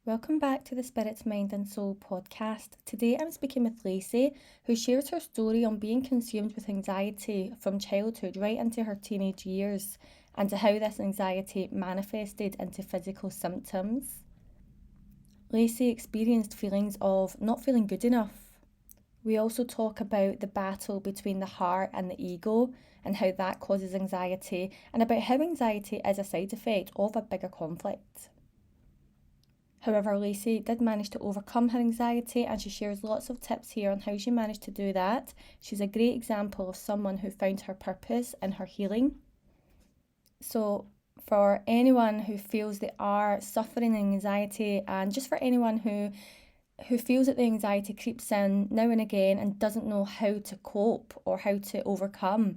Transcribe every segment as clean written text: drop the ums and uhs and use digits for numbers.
Welcome back to the Spirit, Mind and Soul podcast. Today I'm speaking with Lacey, who shares her story on being consumed with anxiety from childhood right into her teenage years and to how this anxiety manifested into physical symptoms. Lacey experienced feelings of not feeling good enough. We also talk about the battle between the heart and the ego and how that causes anxiety, and about how anxiety is a side effect of a bigger conflict. However, Lacey did manage to overcome her anxiety and she shares lots of tips here on how she managed to do that. She's a great example of someone who found her purpose in her healing. So, for anyone who feels they are suffering anxiety, and just for anyone who feels that the anxiety creeps in now and again and doesn't know how to cope or how to overcome,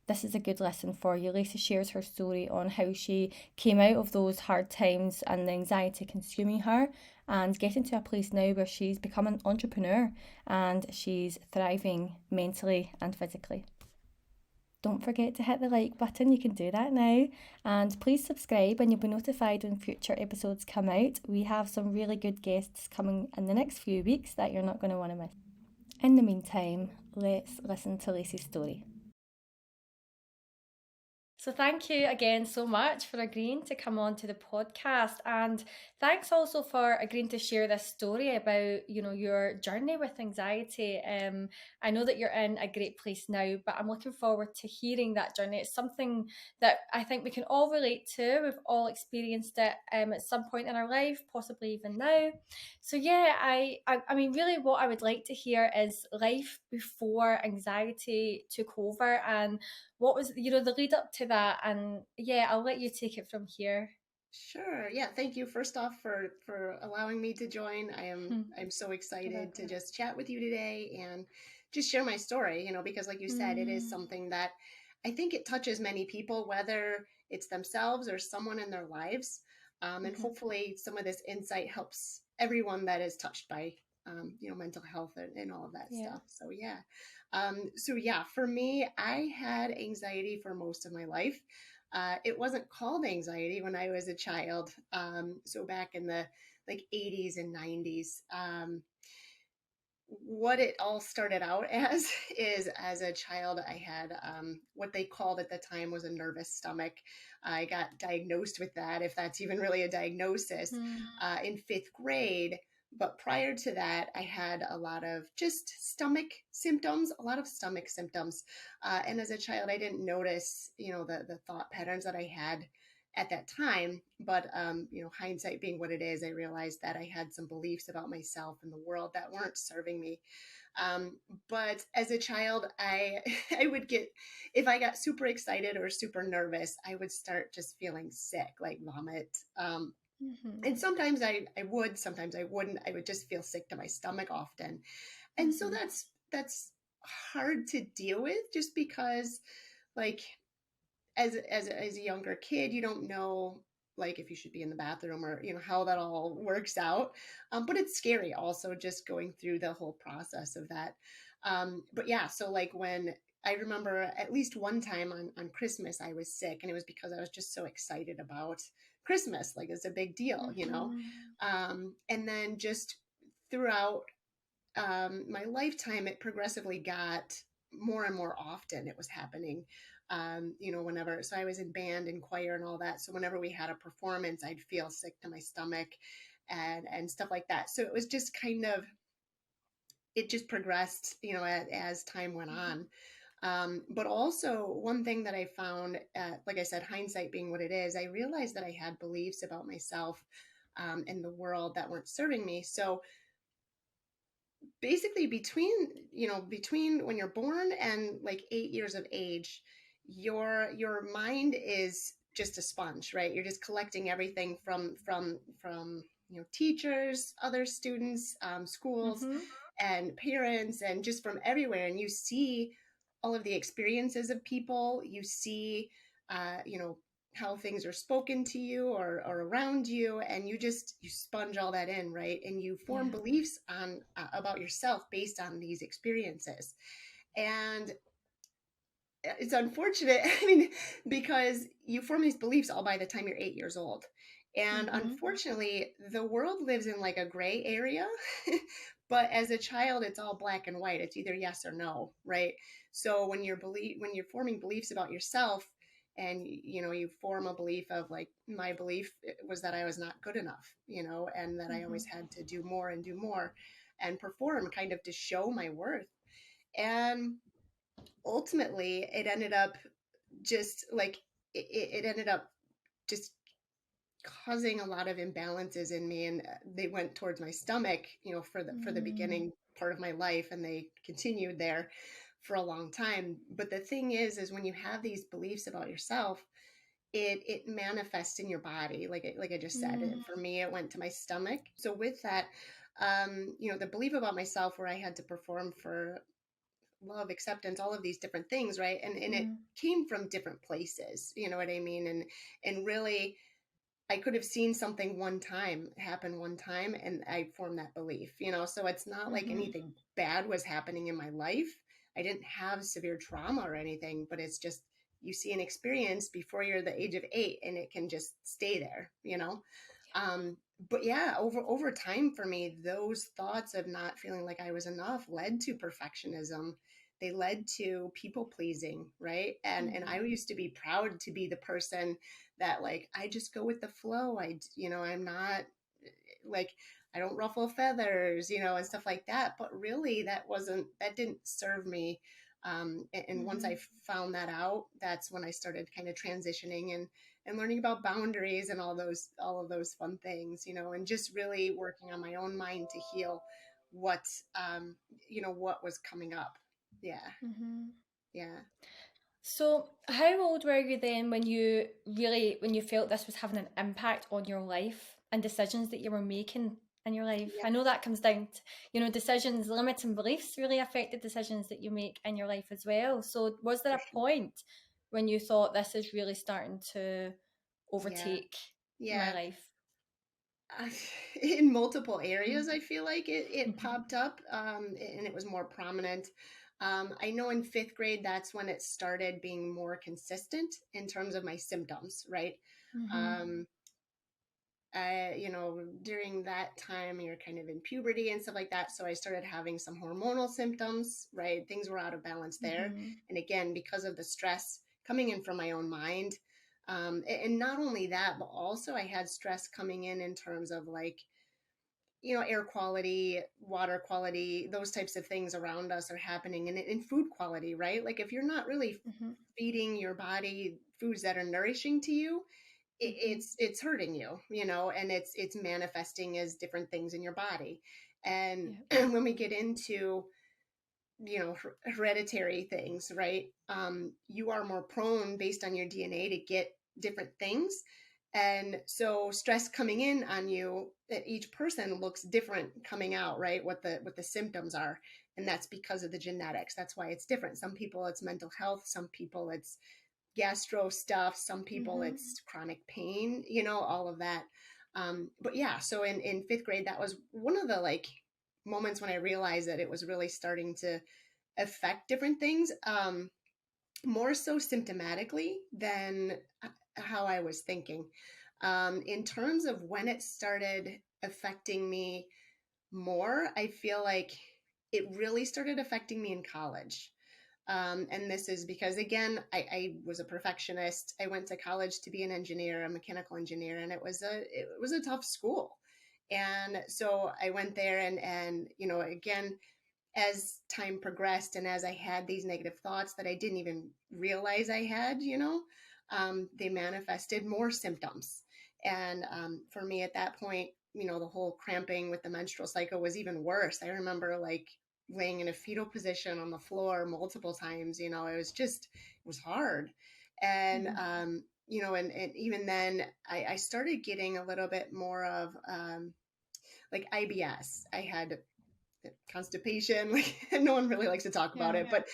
this is a good lesson for you. Lacey shares her story on how she came out of those hard times and the anxiety consuming her and getting to a place now where she's become an entrepreneur and she's thriving mentally and physically. Don't forget to hit the like button, you can do that now. And please subscribe and you'll be notified when future episodes come out. We have some really good guests coming in the next few weeks that you're not going to want to miss. In the meantime, let's listen to Lacey's story. So thank you again so much for agreeing to come on to the podcast, and thanks also for agreeing to share this story about your journey with anxiety. I know that you're in a great place now, but I'm looking forward to hearing that journey. It's something that I think we can all relate to. We've all experienced it at some point in our life, possibly even now. So yeah, I mean, really, what I would like to hear is life before anxiety took over, and what was the lead up to that. And yeah, I'll let you take it from here. Sure. Yeah. Thank you first off for allowing me to join. I'm so excited to just chat with you today and just share my story, because like you said, it is something that I think it touches many people, whether it's themselves or someone in their lives. And hopefully some of this insight helps everyone that is touched by mental health and all of that stuff. So yeah. For me, I had anxiety for most of my life. It wasn't called anxiety when I was a child. So back in the like 80s and 90s. What it all started out as is as a child, I had what they called at the time was a nervous stomach. I got diagnosed with that, if that's even really a diagnosis, in fifth grade. But prior to that, I had a lot of just stomach symptoms, a lot of stomach symptoms. And as a child, I didn't notice, the thought patterns that I had at that time. But, hindsight being what it is, I realized that I had some beliefs about myself and the world that weren't serving me. But as a child, I would get, if I got super excited or super nervous, I would start just feeling sick, like vomit. And sometimes I would, sometimes I wouldn't. I would just feel sick to my stomach often. And so that's hard to deal with just because like as a younger kid, you don't know like if you should be in the bathroom or how that all works out. But it's scary also just going through the whole process of that. But yeah, so like when I remember at least one time on Christmas, I was sick, and it was because I was just so excited about Christmas. Like it's a big deal. And then just throughout my lifetime, it progressively got more and more often it was happening. Whenever, so I was in band and choir and all that. So whenever we had a performance, I'd feel sick to my stomach and stuff like that. So it was just kind of, it just progressed, as time went on. But also one thing that I found, like I said, hindsight being what it is, I realized that I had beliefs about myself and the world that weren't serving me. So basically between when you're born and like 8 years of age, your mind is just a sponge, right? You're just collecting everything from teachers, other students, schools, and parents, and just from everywhere. And you see all of the experiences of people. You see how things are spoken to you or around you, and you sponge all that in, right? And you form beliefs on about yourself based on these experiences. And it's unfortunate, I mean, because you form these beliefs all by the time you're 8 years old. And Mm-hmm. unfortunately, the world lives in like a gray area. But as a child, it's all black and white. It's either yes or no, right? So when you're forming beliefs about yourself, and you form a belief of like, my belief was that I was not good enough, and that I Mm-hmm. always had to do more and perform kind of to show my worth. And ultimately, it ended up just like it ended up just causing a lot of imbalances in me, and they went towards my stomach, for the Mm-hmm. beginning part of my life, and they continued there for a long time. But the thing is when you have these beliefs about yourself, it manifests in your body, like I just said. For me, it went to my stomach. So with that, the belief about myself, where I had to perform for love, acceptance, all of these different things, right? And it Mm-hmm. came from different places, you know what I mean? And really, I could have seen something one time happen one time, and I formed that belief, so it's not like Mm-hmm. anything bad was happening in my life. I didn't have severe trauma or anything, but it's just, you see an experience before you're the age of 8, and it can just stay there. Um, but yeah, over time, for me, those thoughts of not feeling like I was enough led to perfectionism. They led to people pleasing, right? And I used to be proud to be the person that, like, I just go with the flow. I'm not like, I don't ruffle feathers, and stuff like that. But really, that didn't serve me. And once Mm-hmm. I found that out, that's when I started kind of transitioning and learning about boundaries and all of those fun things, and just really working on my own mind to heal what, what was coming up. Yeah. Mm-hmm. Yeah. So, how old were you then when you felt this was having an impact on your life and decisions that you were making in your life? Yeah. I know that comes down to, decisions, limiting beliefs really affect the decisions that you make in your life as well. So, was there For a sure. point when you thought this is really starting to Yeah. overtake my Yeah. life? Uh, in multiple Mm-hmm. areas, I feel like it popped up, and it was more prominent. I know in fifth grade, that's when it started being more consistent in terms of my symptoms, right? Mm-hmm. Um, during that time, you're kind of in puberty and stuff like that. So I started having some hormonal symptoms, right? Things were out of balance there. Mm-hmm. And again, because of the stress coming in from my own mind. And not only that, but also I had stress coming in terms of like, air quality, water quality, those types of things around us are happening, and in food quality, right? Like, if you're not really Mm-hmm. feeding your body foods that are nourishing to you, Mm-hmm. it's hurting you, and it's manifesting as different things in your body. And Yeah. when we get into, hereditary things, right? You are more prone based on your DNA to get different things. And so stress coming in on you, each person looks different coming out, right? What the symptoms are. And that's because of the genetics. That's why it's different. Some people it's mental health, some people it's gastro stuff, some people Mm-hmm. it's chronic pain, all of that. But yeah, so in fifth grade, that was one of the like moments when I realized that it was really starting to affect different things, more so symptomatically than how I was thinking. In terms of when it started affecting me more, I feel like it really started affecting me in college. And this is because, again, I was a perfectionist. I went to college to be an engineer, a mechanical engineer, and it was a tough school. And so I went there, and again, as time progressed and as I had these negative thoughts that I didn't even realize I had, they manifested more symptoms. And for me at that point, the whole cramping with the menstrual cycle was even worse. I remember like laying in a fetal position on the floor multiple times. It was hard. And, Mm-hmm. and even then I started getting a little bit more of like IBS. I had constipation. Like, no one really likes to talk about Yeah. it, but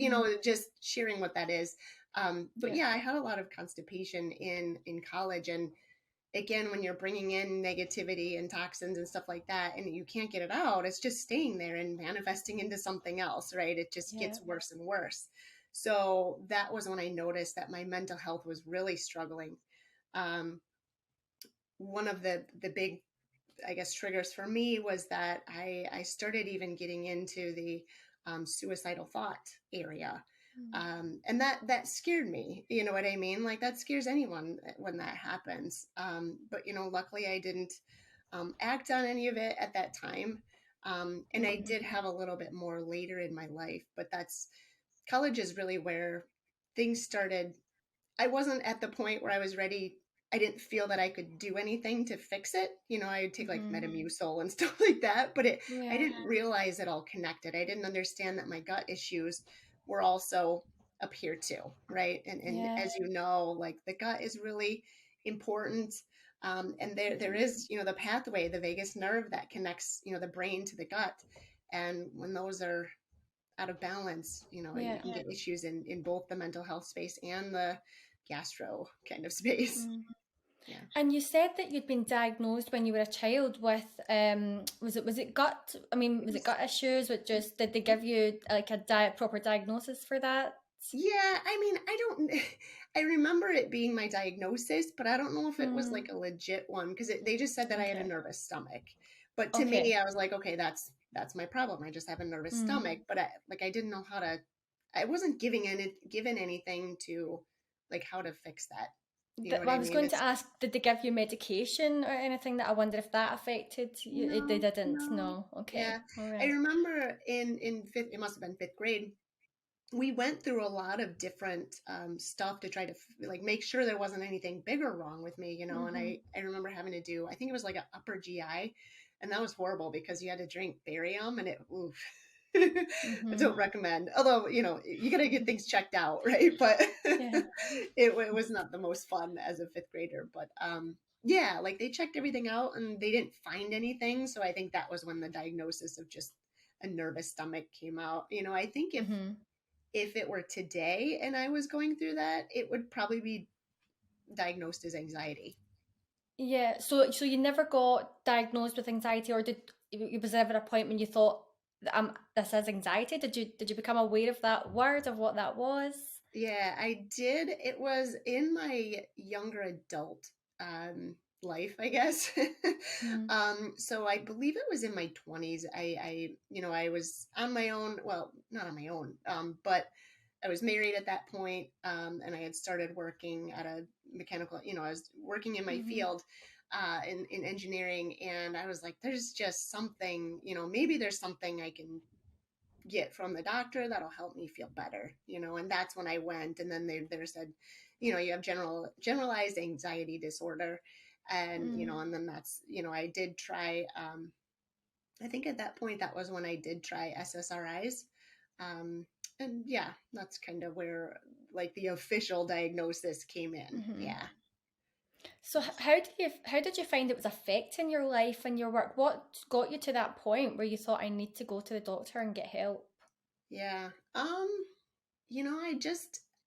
Mm-hmm. just sharing what that is. But Yeah. yeah, I had a lot of constipation in college, and again, when you're bringing in negativity and toxins and stuff like that, and you can't get it out, it's just staying there and manifesting into something else, right? It just Yeah. gets worse and worse. So that was when I noticed that my mental health was really struggling. Um, one of the big, I guess, triggers for me was that I started even getting into the suicidal thought area. And that scared me. You know what I mean? Like that scares anyone when that happens. But, luckily I didn't act on any of it at that time. And I did have a little bit more later in my life, but college is really where things started. I wasn't at the point where I was ready. I didn't feel that I could do anything to fix it. I would take like Metamucil and stuff like that, but I Yeah. didn't realize it all connected. I didn't understand that my gut issues were also up here too, right? And Yeah. as you know, like the gut is really important. And there is, the pathway, the vagus nerve that connects, the brain to the gut. And when those are out of balance, you Yeah. can get issues in both the mental health space and the gastro kind of space. Yeah. And you said that you'd been diagnosed when you were a child with was it gut? I mean, It was it was, gut issues? With just did they give you like a proper diagnosis for that? yeah, I mean, I don't, I remember it being my diagnosis, but I don't know if it was Hmm. like a legit one because they just said that I had a Okay. nervous stomach. But to me, Okay. I was like, okay, that's my problem. I just have a nervous Mm. stomach. But I didn't know how to. I wasn't given anything to like how to fix that. You know what Well, I I was mean? going to It's ask, did they give you medication or anything that I wonder if that affected you? They no, didn't. no. No. Okay. Yeah, All I right. remember in fifth. It must have been fifth grade. We went through a lot of different stuff to try to like make sure there wasn't anything bigger wrong with me, and Mhm. I remember having to do, I think it was like an upper GI, and that was horrible because you had to drink barium and it oof. I Mhm. don't recommend, although you gotta get things checked out, right? But Yeah. it was not the most fun as a fifth grader, but yeah, like they checked everything out and they didn't find anything, so I think that was when the diagnosis of just a nervous stomach came out. I think Mhm. if it were today and I was going through that, it would probably be diagnosed as anxiety. Yeah. So you never got diagnosed with anxiety, or was there ever a point when you thought, this is anxiety? Did you become aware of that word, of what that was? Yeah, I did. It was in my younger adult um, life, I guess. Mm. So I believe it was in my 20s. I was on my own. Well, not on my own, but I was married at that point, and I had started working at a mechanical. I was working in my Mhm. field in engineering, and I was like, "There's just something. Maybe there's something I can get from the doctor that'll help me feel better." And that's when I went, and then they said, you have generalized anxiety disorder, and Mm. and then that's, I did try, I think at that point that was when I did try SSRIs. And yeah, that's kind of where like the official diagnosis came in. Mhm. Yeah. So how did you find it was affecting your life and your work? What got you to that point where you thought, I need to go to the doctor and get help? Yeah.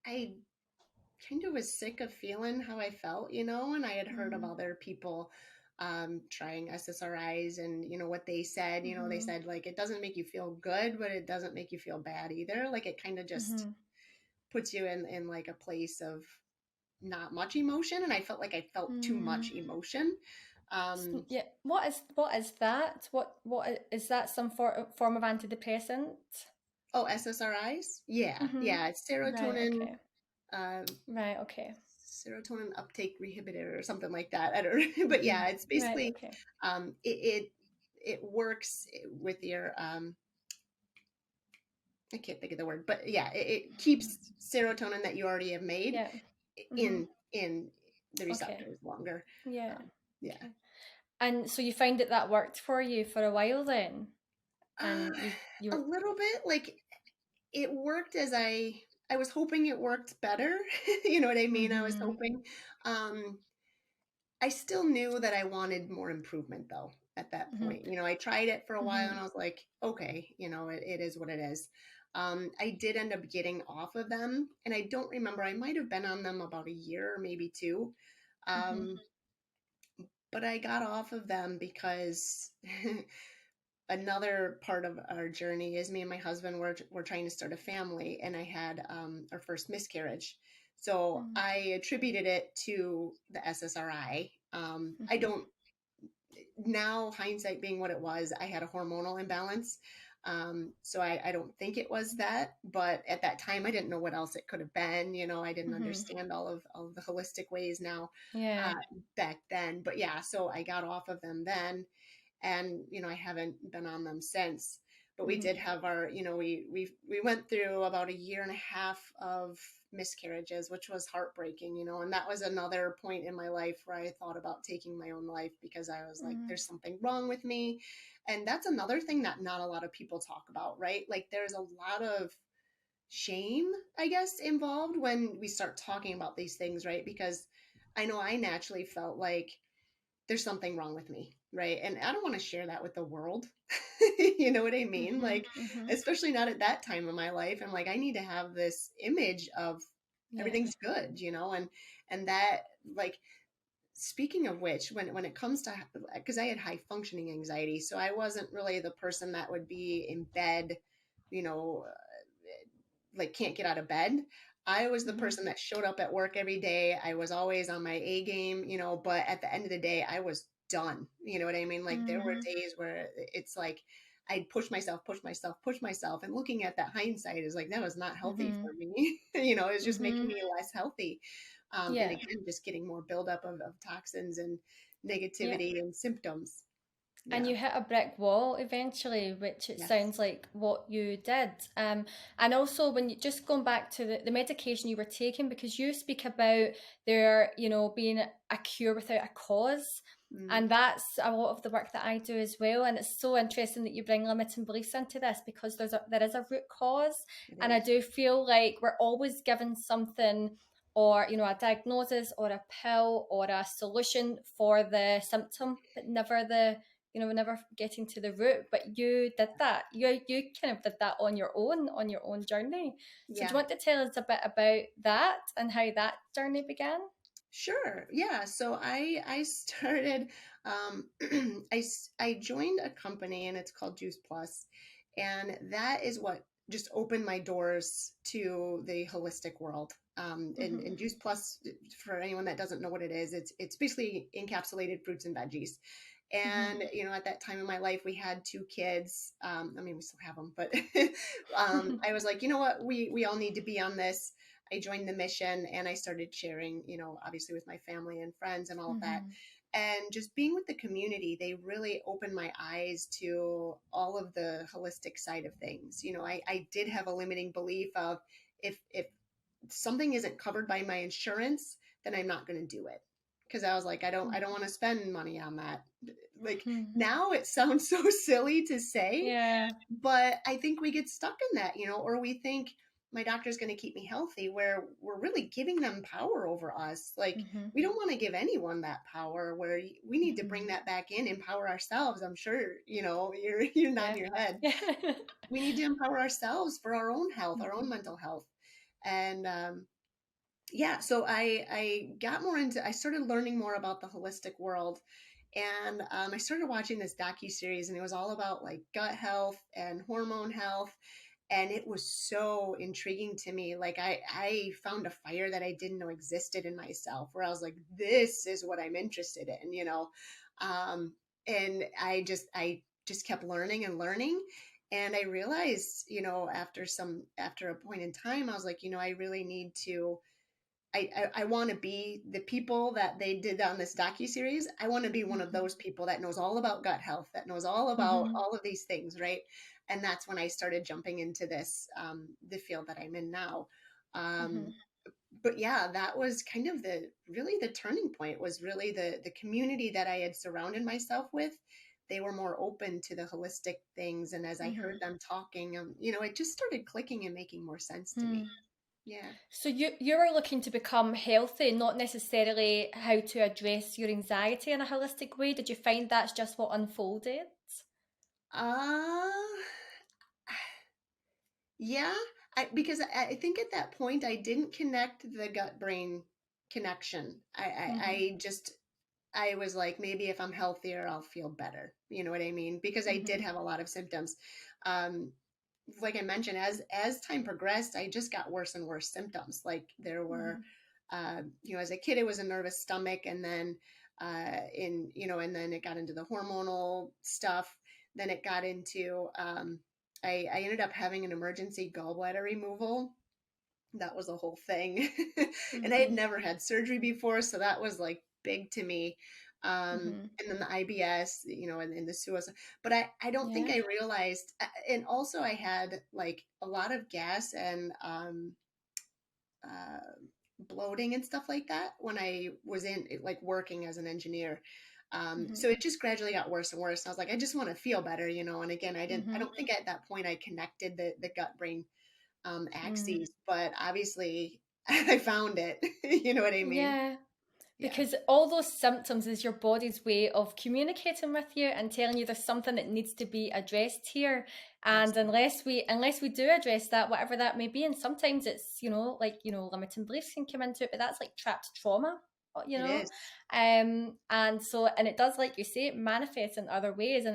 I kind of was sick of feeling how I felt, and I had heard of Mm. other people trying SSRIs, and what they said, they Mhm. said like it doesn't make you feel good, but it doesn't make you feel bad either. Like it kind of just Mhm. puts you in like a place of not much emotion, and I felt like I felt too Mm. much emotion. Um, Yeah. What is that? Is that some form of antidepressant? oh, SSRIs? Yeah, Mhm. yeah, it's Right. Okay. uh, Right. Okay. serotonin uptake inhibitor or something like that. I don't know. But Mhm. yeah, it's Right. basically Okay. it works with your I can't think of the word, but yeah, it keeps serotonin that you already have made Yeah. Mhm. in the Okay. receptors longer. Yeah. Yeah. Okay. And so you find that worked for you for a while then, Uh, and you a were. little bit like it worked as I was hoping it worked better. You know what I mean? I was Mhm. hoping. I still knew that I wanted more improvement though at that Mhm. point. I tried it for a while and Mhm. I was like, okay, it is what it is. I did end up getting off of them, and I don't remember. I might have been on them about a year or maybe two. Mhm. Um, but I got off of them because another part of our journey is me and my husband were trying to start a family, and I had our first miscarriage. So Mhm. I attributed it to the SSRI. I don't, now hindsight being what it was, I had a hormonal imbalance. So I don't think it was that, but at that time I didn't know what else it could have been. You know, I didn't understand all of the holistic ways now, Yeah. back then. But yeah, so I got off of them then, and you know I haven't been on them since. But we did have our, you know, we went through about a year and a half of miscarriages, which was heartbreaking, you know, and that was another point in my life where I thought about taking my own life because I was like, there's something wrong with me. And that's another thing that not a lot of people talk about, right? Like there's a lot of shame, I guess, involved when we start talking about these things, right? Because I know I naturally felt like there's something wrong with me, right? And I don't want to share that with the world. You know what I mean? Like, especially not at that time of my life. I'm like, I need to have this image of Yeah. everything's good, you know, and that, like, speaking of which, when it comes to, because I had high functioning anxiety, so I wasn't really the person that would be in bed, you know, like can't get out of bed. I was the person that showed up at work every day. I was always on my A game, you know, but at the end of the day, I was done. You know what I mean? Like there were days where it's like I'd push myself, push myself, push myself. And looking at that hindsight is like, that was not healthy for me. You know, it's just making me less healthy. And Yeah. again, just getting more buildup of toxins and Yeah. negativity and symptoms. And Yeah. you hit a brick wall eventually, which it Yes. sounds like what you did. And also, when you just going back to the medication you were taking, because you speak about there, you know, being a cure without a cause. Mm, And that's a lot of the work that I do as well. And it's so interesting that you bring limiting beliefs into this because there is a root cause. it And I is. do feel like we're always given something or you know a diagnosis or a pill or a solution for the symptom but never the you know, never getting to the root. But you did that. You kind of did that on your own journey. So do you Yeah. want to tell us a bit about that and how that journey began? Sure. Yeah. So I started I joined a company and it's called Juice Plus, and that is what just opened my doors to the holistic world. And Juice Plus, for anyone that doesn't know what it is, it's basically encapsulated fruits and veggies. And you know, at that time in my life, we had two kids. I mean, we still have them, but I was like, you know what, we all need to be on this. I joined the mission and I started sharing, you know, obviously with my family and friends and all of that. And just being with the community, they really opened my eyes to all of the holistic side of things. You know, I did have a limiting belief of if something isn't covered by my insurance, then I'm not going to do it. Because I was like, I don't want to spend money on that. Like now it sounds so silly to say, Yeah. but I think we get stuck in that, you know, or we think my doctor's going to keep me healthy, where we're really giving them power over us. Like we don't want to give anyone that power, where we need to bring that back in, empower ourselves. I'm sure, you know, you're Yeah. nodding your head. Yeah. We need to empower ourselves for our own health, our own mental health. And yeah, so I got more into, I started learning more about the holistic world, and I started watching this docu series, and it was all about like gut health and hormone health, and it was so intriguing to me. Like I found a fire that I didn't know existed in myself, where I was like, this is what I'm interested in, you know. um, and I just kept learning and learning. And I realized, you know, after a point in time, I was like, you know, I really need to, I want to be the people that they did on this docu series. I want to be one of those people that knows all about gut health, that knows all about all of these things, right? And that's when I started jumping into this, the field that I'm in now. Um, but yeah, that was kind of the really the turning point. Was really the community that I had surrounded myself with. They were more open to the holistic things, and as I heard them talking, you know, it just started clicking and making more sense to me. Yeah. So you were looking to become healthy, not necessarily how to address your anxiety in a holistic way. Did you find that's just what unfolded? Uh, yeah, because I think at that point I didn't connect the gut brain connection. I just, I was like, maybe if I'm healthier, I'll feel better. You know what I mean? Because I did have a lot of symptoms. Um, like I mentioned, as time progressed, I just got worse and worse symptoms. Like there were, you know, as a kid, it was a nervous stomach, and then and then it got into the hormonal stuff. Then it got into, I ended up having an emergency gallbladder removal. That was a whole thing. And I had Mm-hmm. never had surgery before, so that was like big to me. Mm-hmm. And then the IBS, and the suicide. But I don't think Yeah. I realized, and also I had like a lot of gas and uh, bloating and stuff like that when I was in like working as an engineer. Mm-hmm. So it just gradually got worse and worse. And I was like, I just want to feel better, And again, I Mm-hmm. don't think at that point I connected the gut brain Mm. axes, but obviously I found it. You know what I mean? Yeah. Yeah. Because all those symptoms is your body's way of communicating with you and telling you there's something that needs to be addressed here. And Absolutely. unless we do address that, whatever that may be, and sometimes it's, limiting beliefs can come into it, but that's like trapped trauma, you It know. is. And it does, like you say, it manifests in other ways,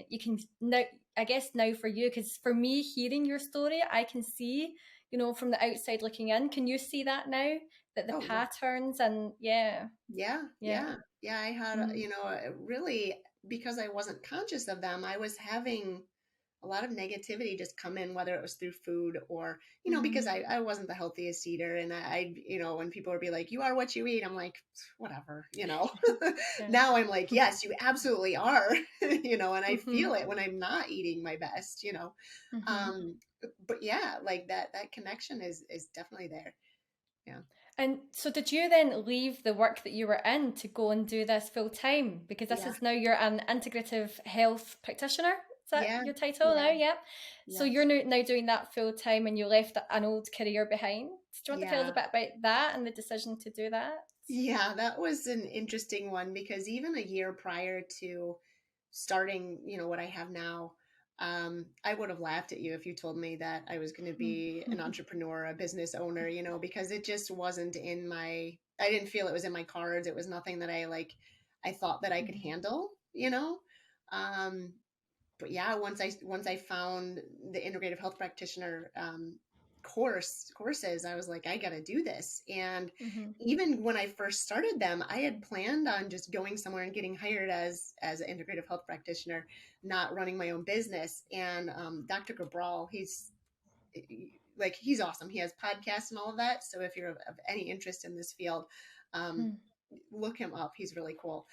you can now, I guess now for you, because for me hearing your story, I can see, from the outside looking in. Can you see that now? That the Oh, yeah. patterns and yeah. Yeah. Yeah. Yeah. Yeah. I had, Mm. really, because I wasn't conscious of them, I was having a lot of negativity just come in, whether it was through food or, because Mhm. I wasn't the healthiest eater. And when people would be like, you are what you eat, I'm like, whatever. Yeah. Now I'm like, yes, you absolutely are, and I feel Mhm. it when I'm not eating my best. Mhm. Um, but yeah, like that connection is definitely there. Yeah. And so did you then leave the work that you were in to go and do this full time? Because this Yeah. is now you're an integrative health practitioner. Is that Yeah. your title now? Yeah. Yeah. So you're Yes. now doing that full time and you left an old career behind. Do you want to tell us a Yeah. bit about that and the decision to do that? Yeah, that was an interesting one because even a year prior to starting, what I have now, I would have laughed at you if you told me that I was going to be an entrepreneur, a business owner, because it just wasn't I didn't feel it was in my cards. It was nothing that I thought that I could handle. Um, but yeah, once I found the integrative health practitioner courses, I was like, I got to do this. And Mhm. even when I first started them, I had planned on just going somewhere and getting hired as an integrative health practitioner, not running my own business. And Dr. Cabral, he's awesome. He has podcasts and all of that. So if you're of any interest in this field, um, Mhm. look him up. He's really cool.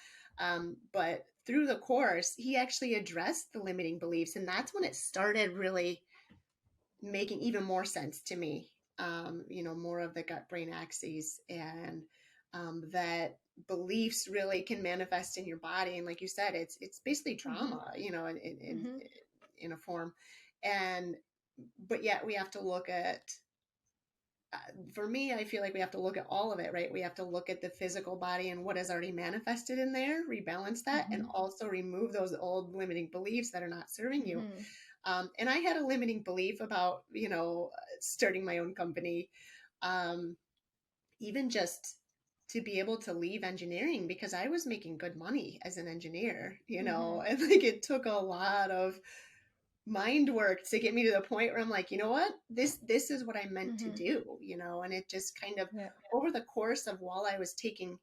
But through the course, he actually addressed the limiting beliefs, and that's when it started really making even more sense to me. More of the gut brain axes, and that beliefs really can manifest in your body. And like you said, it's basically Mhm. trauma, Mhm. in a form. And but yet we have to look at for me, I feel like we have to look at all of it, right? We have to look at the physical body and what is already manifested in there, rebalance that, and Mhm. also remove those old limiting beliefs that are not serving you. Mhm. And I had a limiting belief about, starting my own company, um, even just to be able to leave engineering because I was making good money as an engineer, Mhm. and like it took a lot of mind work to get me to the point where I'm like, you know what, this is what I'm meant to Mhm. do, and it just kind of Yeah. over the course of while I was taking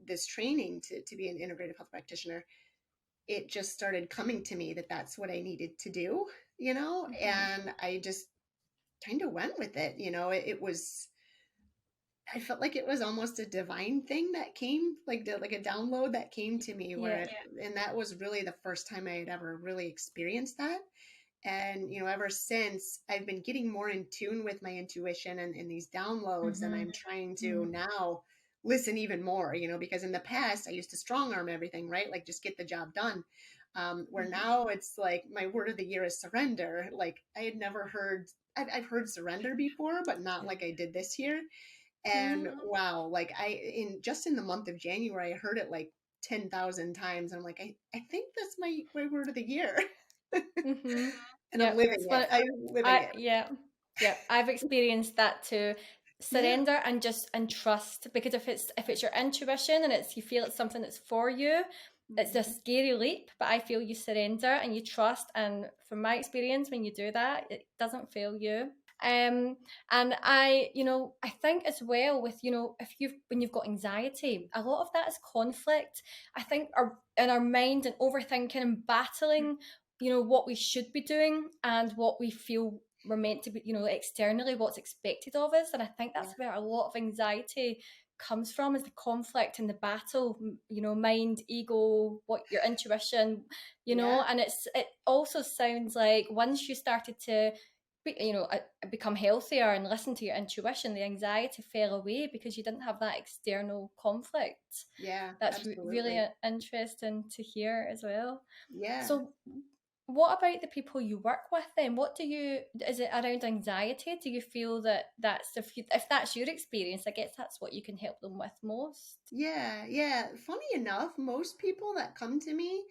this training to be an integrative health practitioner, it just started coming to me that that's what I needed to do, Mhm. and I just kind of went with it. It was I felt like it was almost a divine thing that came, like a download that came to me Yeah. and that was really the first time I had ever really experienced that. And, ever since I've been getting more in tune with my intuition and these downloads, and Mhm. I'm trying to Mhm. now listen even more, because in the past I used to strong arm everything, right? Like just get the job done. Where Mhm. now it's like my word of the year is surrender. Like I had never I've heard surrender before, but not like I did this year. And Mhm. wow, like in the month of January, I heard it like 10,000 times. I'm like, I think that's my word of the year. Mhm. And I'm Yep. living It's it. fun. I'm living it. Yeah. Yeah. I've experienced that too. Yeah. Surrender and trust, because if it's your intuition and you feel it's something that's for you, it's a Mhm. scary leap, but I feel you surrender and you trust, and from my experience, when you do that, it doesn't fail you. And I think as well with, if when you've got anxiety, a lot of that is conflict. I think in our mind and overthinking and battling, what we should be doing and what we feel we're meant to be, externally, what's expected of us. And I think Yeah. that's where a lot of anxiety comes from, is the conflict and the battle, mind, ego, what your intuition, Yeah. and it also sounds like once you started to become healthier and listen to your intuition, the anxiety fell away because you didn't have that external conflict. Yeah, That's really absolutely. interesting to hear as well. Yeah. So what about the people you work with then? Is it around anxiety? Do you feel that if that's your experience, I guess that's what you can help them with most? Yeah. Yeah. Funny enough, most people that come to me,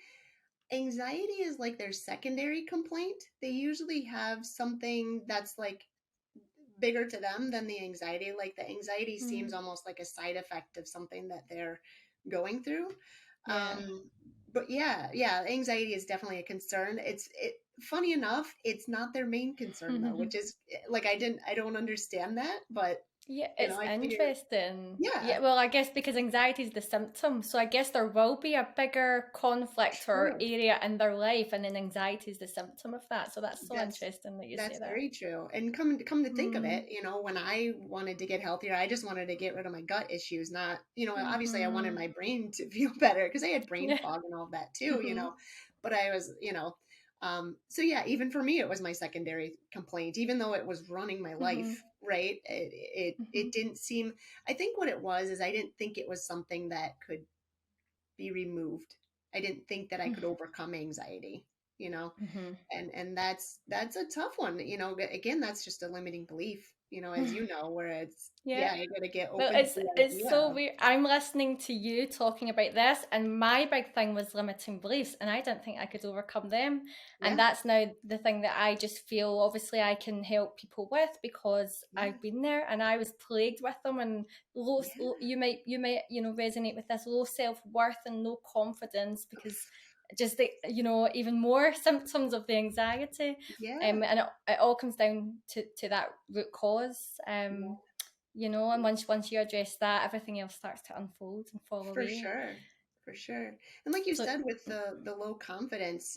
anxiety is like their secondary complaint. They usually have something that's like bigger to them than the anxiety. Like the anxiety seems Mm, almost like a side effect of something that they're going through. yeah. But yeah, yeah, anxiety is definitely a concern. Funny enough, it's not their main concern though, which is like I don't understand that, but Yeah, it's I figure, interesting. yeah, Yeah, well, I guess because anxiety is the symptom, so I guess there will be a bigger conflict or true. area in their life, and then anxiety is the symptom of that. So that's so That's interesting that you say that's that. very true. And come to think of Mm. it, when I wanted to get healthier, I just wanted to get rid of my gut issues, not, obviously I wanted Mm-hmm. my brain to feel better because I had brain Yeah. fog and all that too, Mm-hmm. but I was, so yeah, even for me it was my secondary complaint, even though it was running my Mm-hmm. life, right? It didn't seem, I think what it was is I didn't think it was something that could be removed. I didn't think that I could overcome anxiety, you know Mm-hmm. and that's a tough one, again, that's just a limiting belief, as you know, where it's, Yeah. yeah, you got to get Well, open to it's the it's idea so of, weird. I'm listening to you talking about this, and my big thing was limiting beliefs, and I didn't think I could overcome them. And yeah, that's now the thing that I just feel obviously I can help people with because yeah, I've been there and I was plagued with them. And yeah, you might resonate with this low self worth and low confidence because just even more symptoms of the anxiety. yeah, And it all comes down to that root cause. yeah, And once you address that, everything else starts to unfold and fall for away. sure, for sure. And like you So, said, with the low confidence,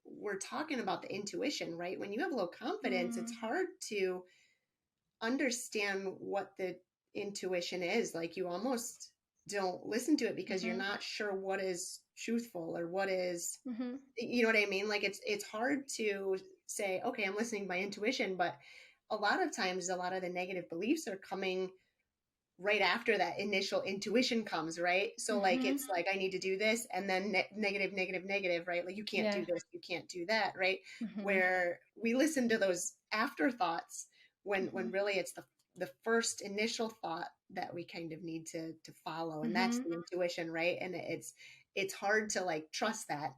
we're talking about the intuition, right? When you have low confidence, it's mm, hard to understand what the intuition is. Like you almost don't listen to it because you're mm-hmm, not sure what is truthful or what is, mm-hmm, you know what I mean? Like it's hard to say, okay, I'm listening to my intuition, but a lot of times a lot of the negative beliefs are coming right after that initial intuition comes, right? So like mm-hmm, it's like I need to do this and then negative, negative, negative, right? Like you can't yeah, do this, you can't do that, right? mm-hmm, Where we listen to those afterthoughts when mm-hmm, really it's the first initial thought that we kind of need to follow, and that's mm-hmm, the intuition, right? And it's hard to like trust that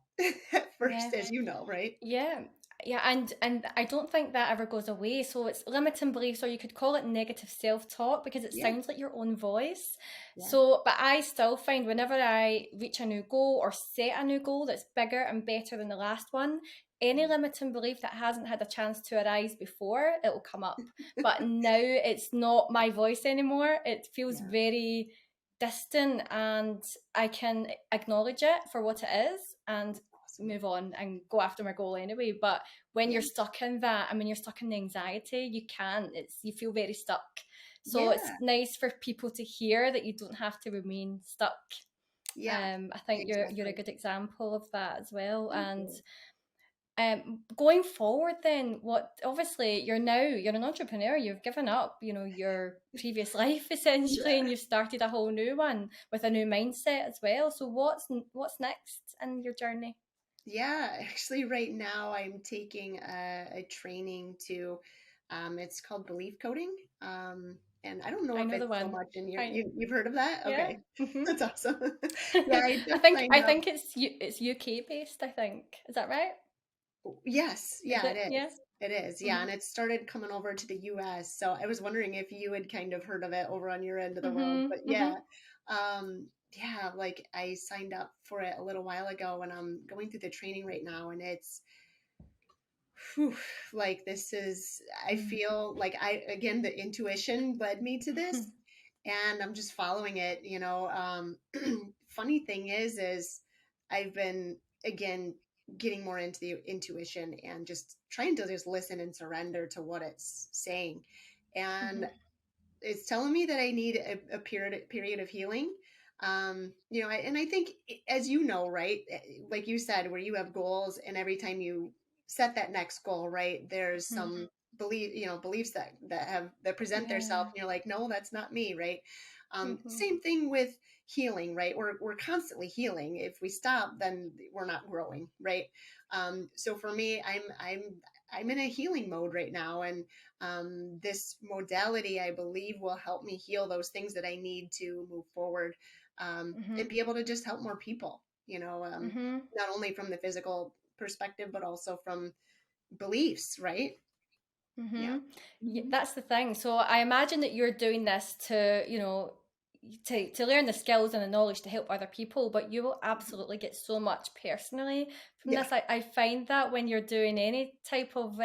at yeah. first, as you know, right? Yeah, yeah, and I don't think that ever goes away. So it's limiting beliefs, or you could call it negative self-talk because it Yeah, sounds like your own voice. yeah, So, but I still find whenever I reach a new goal or set a new goal that's bigger and better than the last one, any limiting belief that hasn't had a chance to arise before, it'll come up. But now it's not my voice anymore. It feels yeah, very distant, and I can acknowledge it for what it is and awesome. move on and go after my goal anyway. But when Yeah, you're stuck in that and when you're stuck in the anxiety, you can't. You feel very stuck. So it's yeah, nice for people to hear that you don't have to remain stuck. yeah, I think you're a exactly. good example of that as well. Thank And you. going forward, then what? Obviously, you're an entrepreneur. You've given up, your previous life essentially, and Yeah. you've started a whole new one with a new mindset as well. So what's next in your journey? Yeah, actually, right now I'm taking a training to, it's called belief coding. And I don't know I if know the it's so one. much in I you've heard of that? Yeah. Okay, Hmm. that's awesome. Yeah, I I just think signed I up. think it's UK based. I think is that right? Yes, Is yeah, it? it Yeah. is. It is, yeah, Hmm. and it started coming over to the US. So I was wondering if you had kind of heard of it over on your end of the world. Hmm. But Hmm. yeah, yeah, like I signed up for it a little while ago, and I'm going through the training right now, and whew, like this is, I Mm. feel like again, the intuition led me to this and I'm just following it, you know. Funny thing is I've been, again, getting more into the intuition and just trying to just listen and surrender to what it's saying. And Mhm. it's telling me that I need a period of healing. You know, and I think, as you know, right, like you said, where you have goals, and every time you set that next goal, right, there's Mhm. some beliefs that present themselves, Yeah. and you're like, no, that's not me, right? Mhm. Same thing with healing, right? We're constantly healing. If we stop, then we're not growing, right? So for me, I'm in a healing mode right now, and this modality, I believe, will help me heal those things that I need to move forward, and Mhm. be able to just help more people, you know, Mhm. not only from the physical perspective, but also from beliefs, right? Yeah. Mm-hmm. Yeah, Hmm. that's the thing. So I imagine that you're doing this to, to learn the skills and the knowledge to help other people, but you will absolutely get so much personally from Yeah. this. I find that when you're doing any type of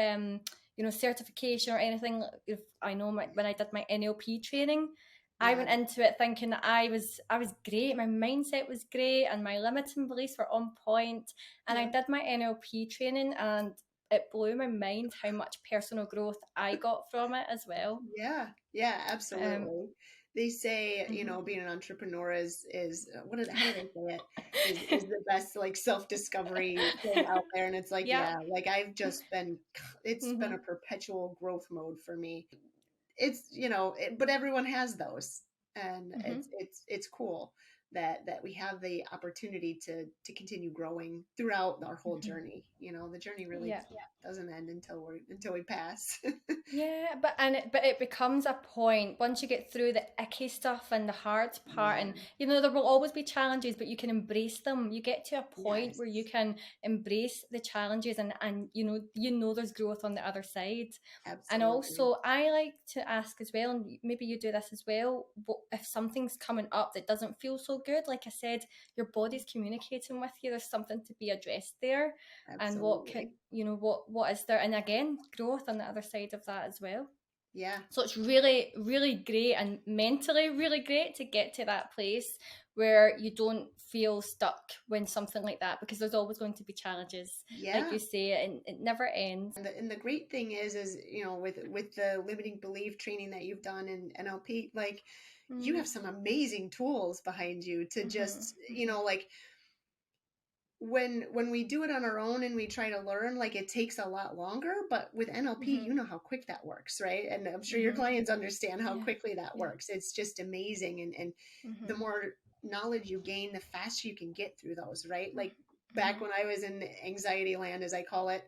certification or anything, if I know when I did my NLP training, I Yeah. went into it thinking that I was great, my mindset was great, and my limiting beliefs were on point. And I Yeah. did my NLP training, and it blew my mind how much personal growth I got from it as well. Yeah, yeah, Um, absolutely. They say, you mhm. know, being an entrepreneur is how do they say it? Is the best like self-discovery thing out there. And it's like, Yeah. yeah, like I've just been, it's been a Mhm. perpetual growth mode for me. It's, you know, but everyone has those, and Mhm. it's cool that we have the opportunity to continue growing throughout our whole Mhm. journey. You know, the journey really Yeah. doesn't end until we pass. Yeah, but it becomes a point once you get through the icky stuff and the hard part, Yeah. and there will always be challenges, but you can embrace them. You get to a point Yes. where you can embrace the challenges, and there's growth on the other side. And Absolutely. also, I like to ask as well, and maybe you do this as well. What if something's coming up that doesn't feel so good? Like I said, your body's communicating with you. There's something to be addressed there, and what can Absolutely. what is there? And again, growth on the other side of that as well. Yeah. So it's really, really great and mentally really great to get to that place where you don't feel stuck when something like that, because there's always going to be challenges, like Yeah. you say, and it never ends. And the great thing is, you know, with the limiting belief training that you've done in NLP, like you Mm. have some amazing tools behind you to Mm-hmm. just, you know, like when we do it on our own and we try to learn, like it takes a lot longer, but with NLP, Mm-hmm. you know how quick that works, right? And I'm sure your Mm-hmm. clients understand how Yeah. quickly that Yeah. works. It's just amazing. And the Mm-hmm. more knowledge you gain, the faster you can get through those, right? Like back Mm-hmm. when I was in anxiety land, as I call it,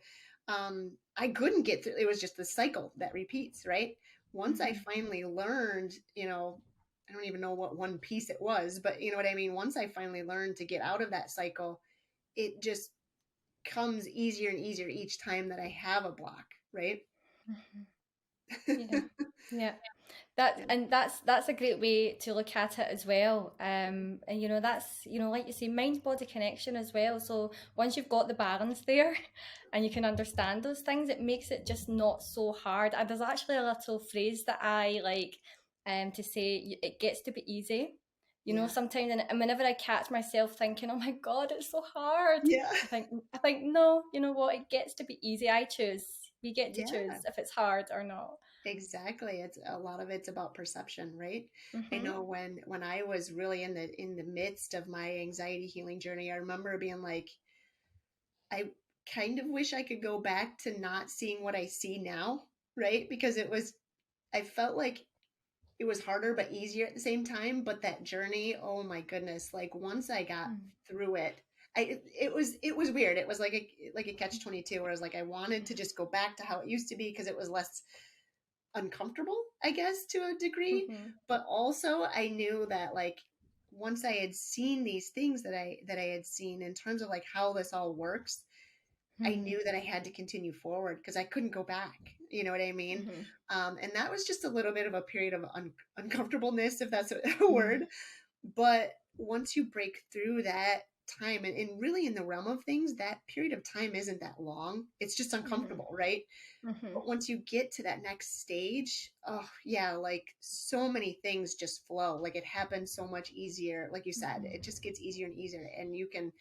I couldn't get through. It was just the cycle that repeats, right? Once I Mm-hmm. finally learned, you know, I don't even know what one piece it was, but you know what I mean? Once I finally learned to get out of that cycle, it just comes easier and easier each time that I have a block, right? Mm-hmm. Yeah. Yeah. That's a great way to look at it as well. And that's like you say, mind body connection as well. So once you've got the balance there, and you can understand those things, it makes it just not so hard. And there's actually a little phrase that I like, to say, it gets to be easy. Yeah. Sometimes, and whenever I catch myself thinking, "Oh my God, it's so hard," Yeah. I think no, you know what? It gets to be easy. I choose. We get to Yeah. choose if it's hard or not. Exactly. It's a lot of it's about perception, right? I Mhm. know when I was really in the midst of my anxiety healing journey, I remember being like, I kind of wish I could go back to not seeing what I see now, right? Because I felt like it was harder but easier at the same time. But that journey, oh my goodness, like once I got Mm. through it, it was weird. It was like a catch 22, where I was like, I wanted to just go back to how it used to be because it was less uncomfortable, I guess, to a degree. Mhm. But also I knew that, like, once I had seen these things that I had seen in terms of like how this all works, I Mhm. knew that I had to continue forward because I couldn't go back. You know what I mean? Mhm. And that was just a little bit of a period of uncomfortableness, if that's a Mhm. word. But once you break through that time, and really in the realm of things, that period of time isn't that long. It's just uncomfortable, right? Mm-hmm. But once you get to that next stage, oh yeah, like so many things just flow. Like it happens so much easier. Like you said, Mm-hmm. it just gets easier and easier. And you can,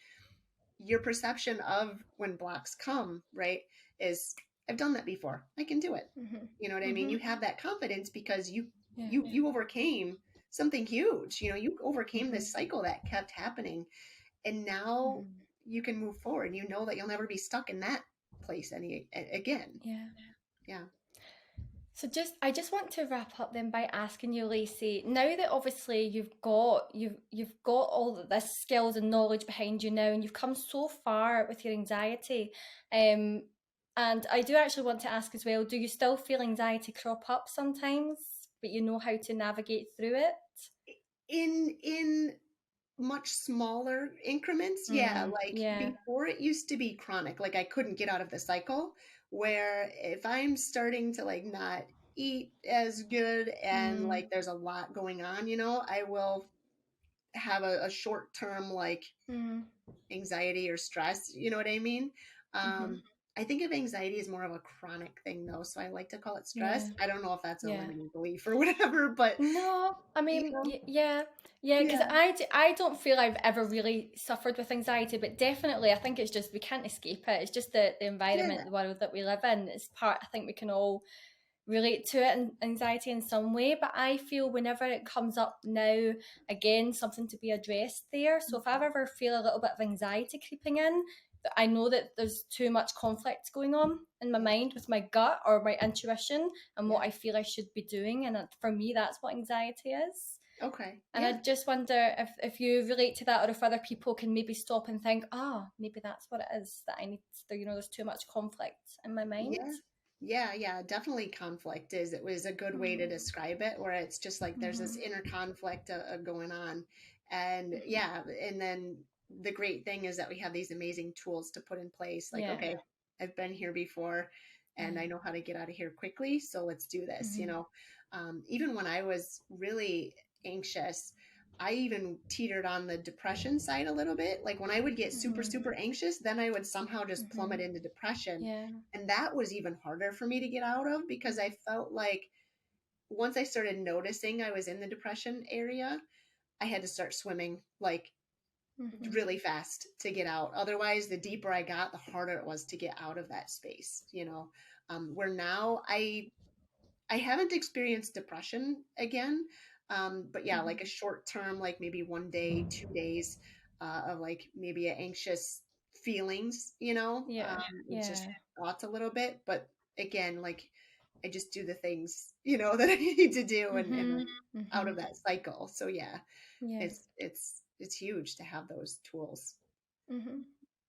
your perception of when blocks come, right, is I've done that before. I can do it. Mm-hmm. You know what I mean? Mm-hmm. You have that confidence because you Yeah. you you overcame something huge. You know, you overcame Mm-hmm. this cycle that kept happening, and now Mm-hmm. you can move forward. You know that you'll never be stuck in that place again. Yeah. Yeah. So I just want to wrap up then by asking you, Lacey, now that obviously you've got all of this skills and knowledge behind you now and you've come so far with your anxiety, and I do actually want to ask as well, do you still feel anxiety crop up sometimes, but you know how to navigate through it? In much smaller increments, yeah, like Yeah. before it used to be chronic, like I couldn't get out of the cycle, where if I'm starting to like not eat as good and Mm. like there's a lot going on, you know, I will have a short term like Mm. anxiety or stress, you know what I mean? Mm-hmm. I think of anxiety as more of a chronic thing though, so I like to call it stress. Yeah. I don't know if that's a Yeah. limiting belief or whatever, but No, I you mean, know, yeah, yeah, because yeah, I don't feel I've ever really suffered with anxiety, but definitely I think it's just we can't escape it. It's just the environment, yeah, the world that we live in. It's part, I think we can all relate to it and anxiety in some way, but I feel whenever it comes up now, again, something to be addressed there. So if I ever feel a little bit of anxiety creeping in, I know that there's too much conflict going on in my yeah, mind with my gut or my intuition and what yeah. I feel I should be doing. And for me, that's what anxiety is. Okay, And I yeah. just wonder if you relate to that or if other people can maybe stop and think, maybe that's what it is that I need to, there's too much conflict in my mind. Yeah. Yeah, definitely conflict is it was a good way to Mm-hmm. describe it, where it's just like there's this Mm-hmm. inner conflict going on. And Mm-hmm. yeah, and then the great thing is that we have these amazing tools to put in place. Like, Yeah. okay, I've been here before and I Yeah. know how to get out of here quickly, so let's do this, you Mm-hmm. know. Even when I was really anxious, I even teetered on the depression side a little bit. Like when I would get super, Mm-hmm. super anxious, then I would somehow just Mm-hmm. plummet into depression, Yeah. and that was even harder for me to get out of because I felt like once I started noticing I was in the depression area, I had to start swimming like Mm-hmm. really fast to get out. Otherwise, the deeper I got, the harder it was to get out of that space, you know. Where now I haven't experienced depression again. But yeah, like a Mm-hmm. short term, like maybe 1 day, 2 days of like maybe anxious feelings, you know, Yeah. and just Yeah. thoughts a little bit. But again, like I just do the things, you know, that I need to do, and Mm-hmm. I'm out Mm-hmm. of that cycle. So yeah, Yeah. it's huge to have those tools. Mm-hmm.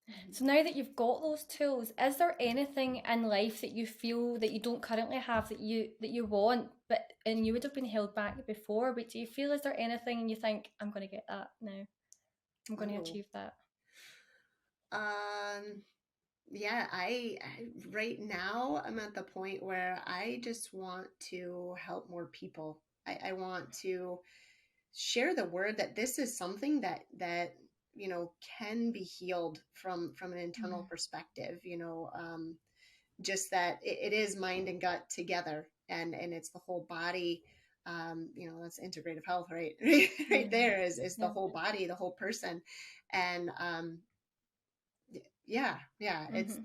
Mhm. So now that you've got those tools, is there anything in life that you feel that you don't currently have that you want, but and you would have been held back before? But do you feel is there anything and you think I'm going to get that now? I'm going to Oh, achieve that. um, yeah, I right now I'm at the point where I just want to help more people. I want to share the word that this is something that you know can be healed from an internal Mm. perspective. You know, just that it is mind and gut together, and it's the whole body. You know, that's integrative health, right? Right Yeah. there is the Yeah. whole body, the whole person, and yeah, it's Mm-hmm.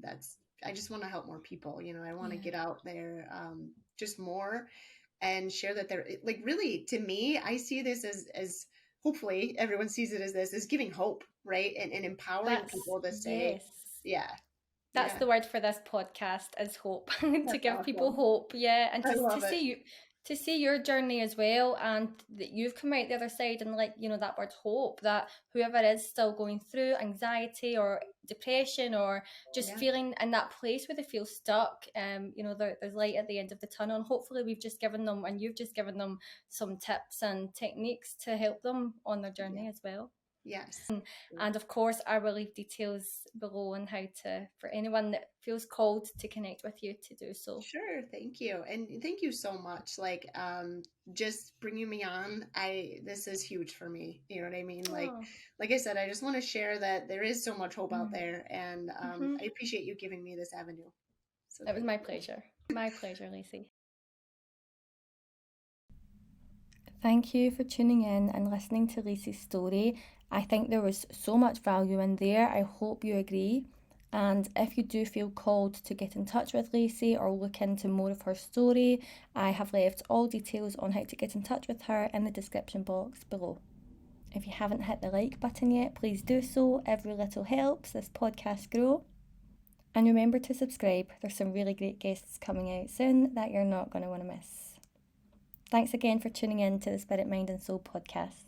that's I just want to help more people, you know. I want to Yeah. get out there just more and share that they're like really, to me, I see this as hopefully everyone sees it as this is giving hope, right? And empowering That's people to say, yes. yeah, That's yeah, the word for this podcast is hope. To that's give people awesome. hope, yeah, and I to love it. see you to see your journey as well and that you've come out the other side and like, that word hope, that whoever is still going through anxiety or depression or just Yeah, feeling in that place where they feel stuck, there's light at the end of the tunnel and hopefully we've just given them and you've just given them some tips and techniques to help them on their yeah. journey as well. Yes. And of course, I will leave details below on how to, for anyone that feels called to connect with you, to do so. Sure, thank you. And thank you so much. Like, just bringing me on, this is huge for me. You know what I mean? Oh. Like I said, I just want to share that there is so much hope out Mm. there, and Mm-hmm. I appreciate you giving me this avenue. So It was thank my you. pleasure. My pleasure, Lacey. Thank you for tuning in and listening to Lacey's story. I think there was so much value in there. I hope you agree. And if you do feel called to get in touch with Lacey or look into more of her story, I have left all details on how to get in touch with her in the description box below. If you haven't hit the like button yet, please do so. Every little helps this podcast grow. And remember to subscribe. There's some really great guests coming out soon that you're not going to want to miss. Thanks again for tuning in to the Spirit, Mind and Soul podcast.